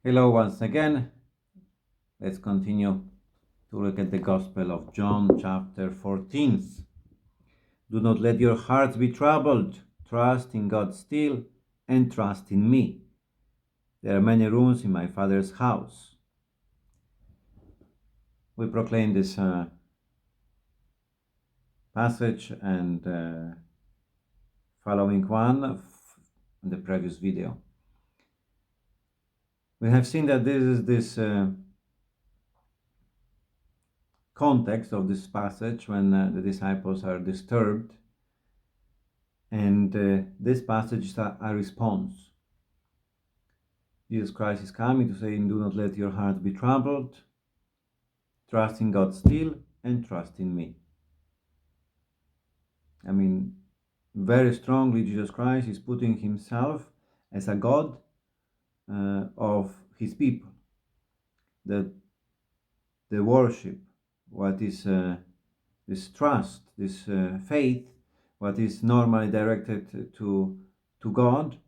Hello once again. Let's continue to look at the Gospel of John, chapter 14. Do not let your hearts be troubled. Trust in God still and trust in me. There are many rooms in my Father's house. We proclaimed this passage and following one in the previous video. We have seen that this is this context of this passage when the disciples are disturbed, and this passage is a response. Jesus Christ is coming to say, do not let your heart be troubled. Trust in God still and trust in me. I mean, very strongly Jesus Christ is putting himself as a God of his people. That the worship, what is this trust, this faith, what is normally directed to God,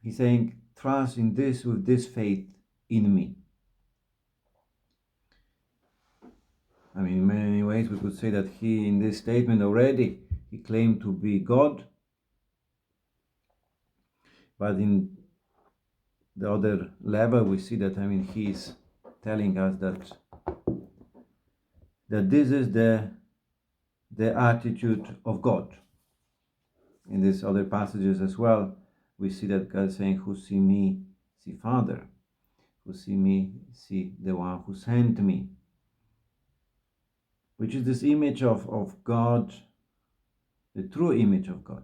he's saying, trust in this with this faith in me. I mean, in many ways we could say that he, in this statement already, he claimed to be God, but in the other level we see that, I mean, he is telling us that this is the attitude of God. In these other passages as well, we see that God is saying, who see me, see Father. Who see me, see the one who sent me. Which is this image of God, the true image of God.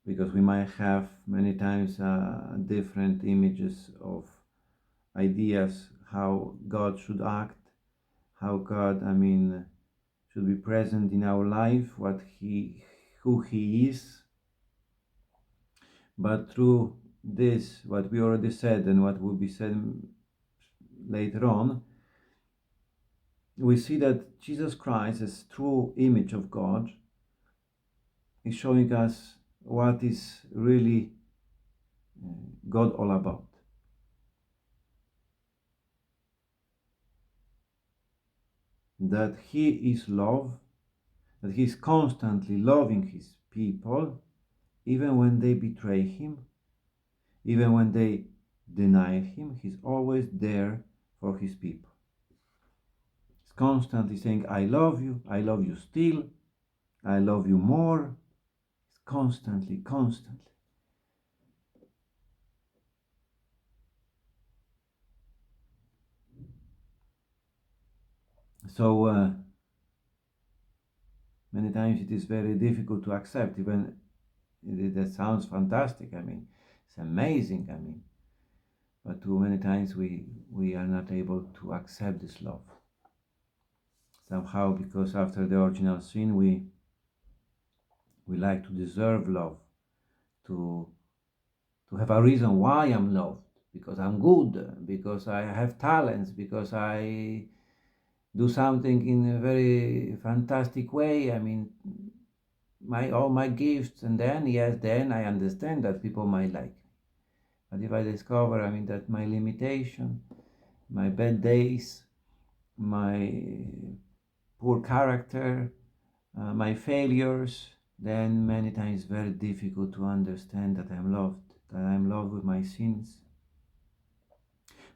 Because we might have many times different images of ideas how God should act, how God, I mean, should be present in our life, who he is. But through this, what we already said and what will be said later on, we see that Jesus Christ, as true image of God, is showing us what is really God all about. That he is love, that he is constantly loving his people, even when they betray him, even when they deny him, he's always there for his people. He's constantly saying, I love you still, I love you more. He's constantly. So many times it is very difficult to accept, even that sounds fantastic. I mean, it's amazing. I mean, but too many times we are not able to accept this love. Somehow, because after the original sin, we like to deserve love, to have a reason why I'm loved, because I'm good, because I have talents, because I do something in a very fantastic way. I mean, all my gifts, and then I understand that people might like me. But if I discover, I mean, that my limitation, my bad days, my poor character, my failures, then many times it's very difficult to understand that I'm loved, with my sins.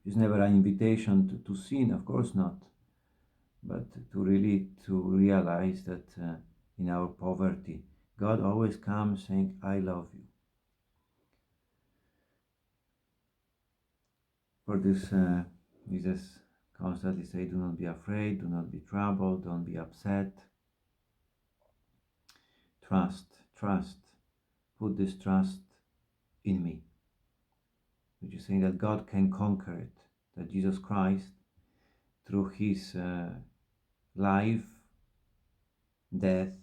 It's never an invitation to sin, of course not, but to realize that in our poverty, God always comes saying, I love you. For this, Jesus constantly say, do not be afraid, do not be troubled, don't be upset. Trust, put this trust in me. Which is saying that God can conquer it, that Jesus Christ, through his life, death,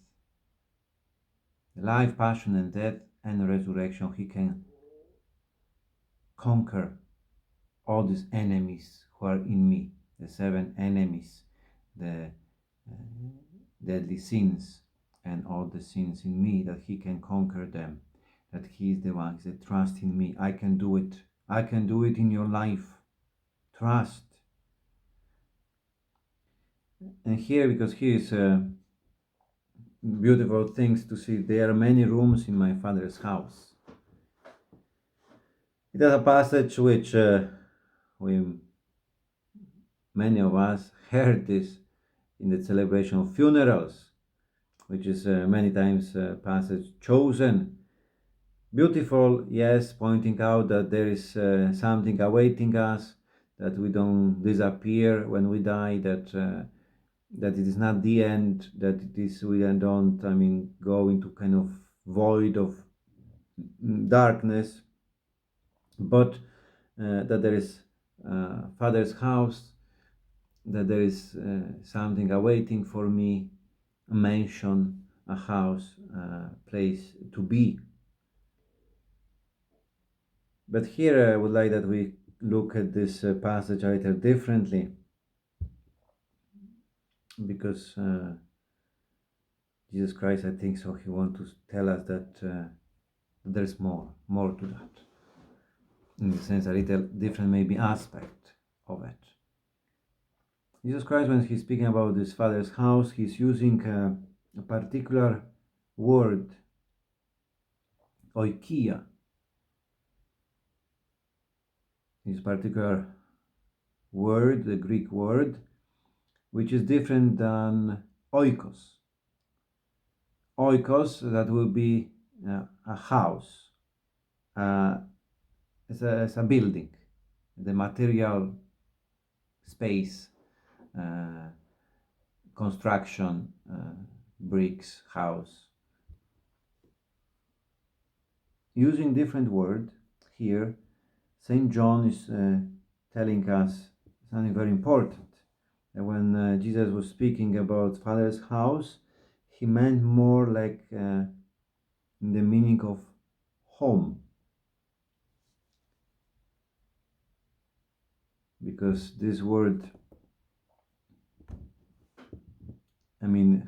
passion and death and resurrection, he can conquer all these enemies who are in me, the 7 enemies, the deadly sins, and all the sins in me, that he can conquer them, that He is the one. He said, trust in me. I can do it. I can do it in your life. Trust. And here, because here is beautiful things to see. There are many rooms in my Father's house. It is a passage which we, many of us, heard this in the celebration of funerals, which is many times a passage chosen. Beautiful, yes, pointing out that there is something awaiting us, that we don't disappear when we die, that it is not the end, that it is we don't, go into kind of void of darkness, but that there is Father's house, that there is something awaiting for me, a mansion, a house, a place to be. But here I would like that we look at this passage a little differently, because Jesus Christ, I think so, He wants to tell us that there's more to that. In the sense, a little different maybe aspect of it. Jesus Christ, when He's speaking about this Father's house, He's using a particular word, oikia. This particular word, the Greek word, which is different than oikos. Oikos, that will be a house, it's a building, the material space, construction, bricks, house. Using different word here, St. John is telling us something very important. And when Jesus was speaking about Father's house, He meant more like in the meaning of home. Because this word,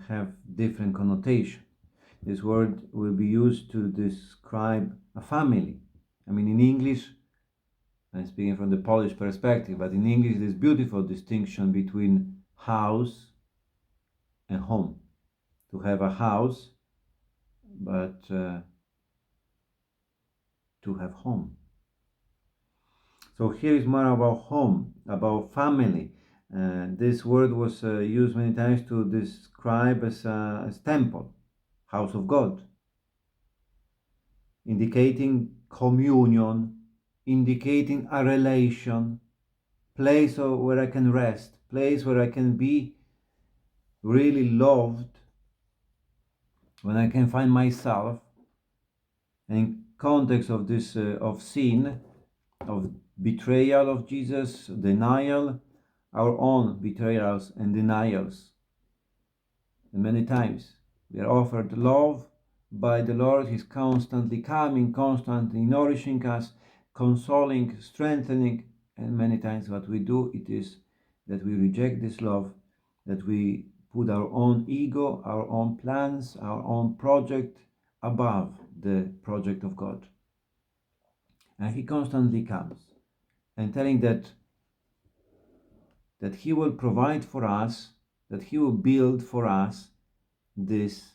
have different connotation. This word will be used to describe a family. In English, I'm speaking from the Polish perspective, but in English, this beautiful distinction between house and home. To have a house, but to have home. So here is more about home, about family. This word was used many times to describe as temple, house of God, indicating communion, indicating a relation, place where I can rest, place where I can be really loved, when I can find myself. And in context of this of sin, of betrayal of Jesus, denial, our own betrayals and denials. And many times we are offered love by the Lord. He's constantly coming, constantly nourishing us, consoling, strengthening. And many times what we do, it is that we reject this love, that we put our own ego, our own plans, our own project above the project of God. And He constantly comes and telling that He will provide for us, that He will build for us this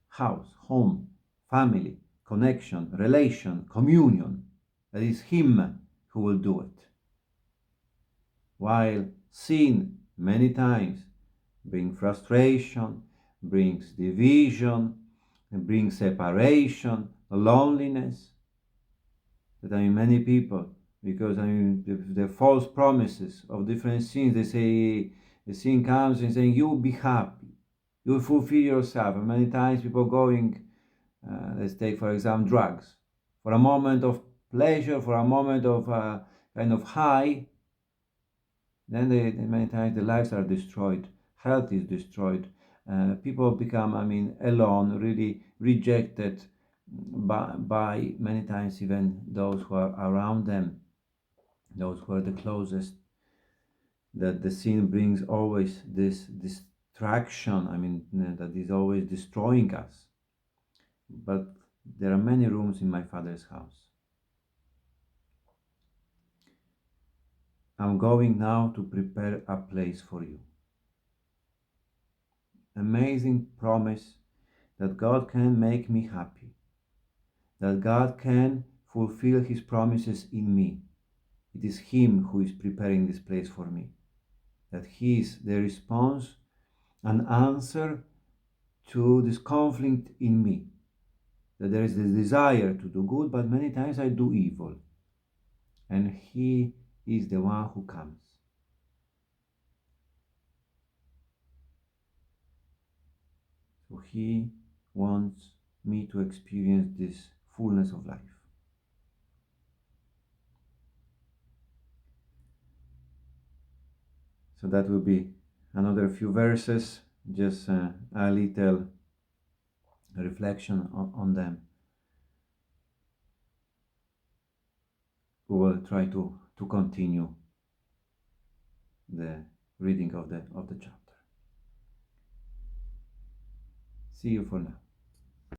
house, home, family, connection, relation, communion. That is Him who will do it. While sin many times brings frustration, brings division, brings separation, loneliness. That many people, because the false promises of different sins, they say the sin comes and saying you will be happy, you will fulfill yourself. And many times people going, let's take for example drugs, for a moment of pleasure, for a moment of kind of high, then many times the lives are destroyed, health is destroyed, people become alone, really rejected by many times even those who are around them, those who are the closest. That the sin brings always this distraction, that is always destroying us. But There are many rooms in my Father's house. I'm going now to prepare a place for you. Amazing promise that God can make me happy, that God can fulfill His promises in me. It is Him who is preparing this place for me, that He is the response and answer to this conflict in me, that there is this desire to do good, but many times I do evil, and He is the one who comes. So He wants me to experience this fullness of life. So that will be another few verses, just a little reflection on them. We will try to continue the reading of the chapter. See you for now.